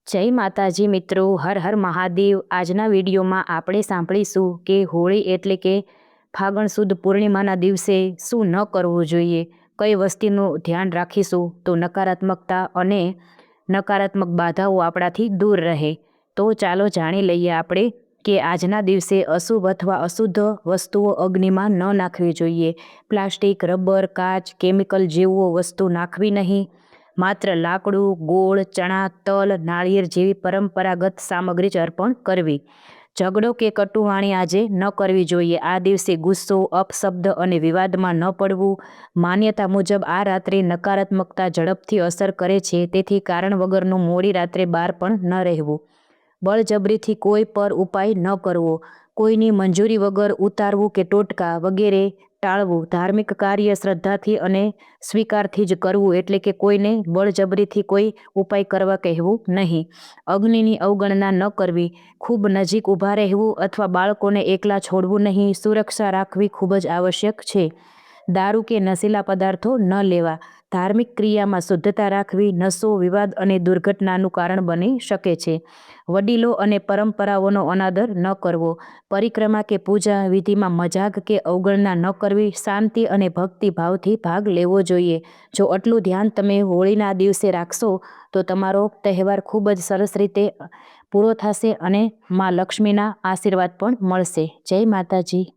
જય માતાજી મિત્રો, હર હર મહાદેવ। આજના વિડીયોમાં આપણે સાંભળીશું કે હોળી એટલે કે ફાગણ સુદ પૂર્ણિમાના દિવસે શું ન કરવું જોઈએ, કઈ વસ્તુનું ધ્યાન રાખીશું તો નકારાત્મકતા અને નકારાત્મક બાધાઓ આપણાથી દૂર રહે। તો ચાલો જાણી લઈએ આપણે કે આજના દિવસે અશુભ અથવા અશુદ્ધ વસ્તુઓ અગ્નિમાં ન નાખવી જોઈએ। પ્લાસ્ટિક, રબર, કાચ, કેમિકલ જેવો વસ્તુ નાખવી નહીં। માત્ર લાકડું, ગોળ, ચણા, તલ, નાળિયેર જેવી પરંપરાગત સામગ્રી જ અર્પણ કરવી। ઝઘડો કે કટુવાણી આજે ન કરવી જોઈએ। આ દિવસે ગુસ્સો, અપશબ્દ અને વિવાદમાં ન પડવું। માન્યતા મુજબ આ રાત્રે નકારાત્મકતા ઝડપથી અસર કરે છે, તેથી કારણ વગરનું મોડી રાત્રે બહાર પણ ન રહેવું। બળજબરીથી કોઈ પર ઉપાય ન કરવો। કોઈની મંજૂરી વગર ઉતારવું કે ટોટકા વગેરે ટાળવું। ધાર્મિક કાર્ય શ્રદ્ધાથી અને સ્વીકારથી જ કરવું, એટલે કે કોઈને બળજબરીથી કોઈ ઉપાય કરવા કહેવું નહીં। અગ્નિની અવગણના ન કરવી। ખૂબ નજીક ઊભા રહેવું અથવા બાળકોને એકલા છોડવું નહીં। સુરક્ષા રાખવી ખૂબ જ આવશ્યક છે। દારૂ કે નશીલા પદાર્થો ન લેવા। ધાર્મિક ક્રિયામાં શુદ્ધતા રાખવી। નશો વિવાદ અને દુર્ઘટનાનું કારણ બની શકે છે। વડીલો અને પરંપરાઓનો અનાદર ન કરવો। પરિક્રમા કે પૂજા વિધિમાં મજાક કે અવગણના ન કરવી। શાંતિ અને ભક્તિ ભાવથી ભાગ લેવો જોઈએ। જો આટલું ધ્યાન તમે હોળીના દિવસે રાખશો તો તમારો તહેવાર ખૂબ જ સરસ રીતે પૂરો થશે અને મા લક્ષ્મીના આશીર્વાદ પણ મળશે। જય માતાજી।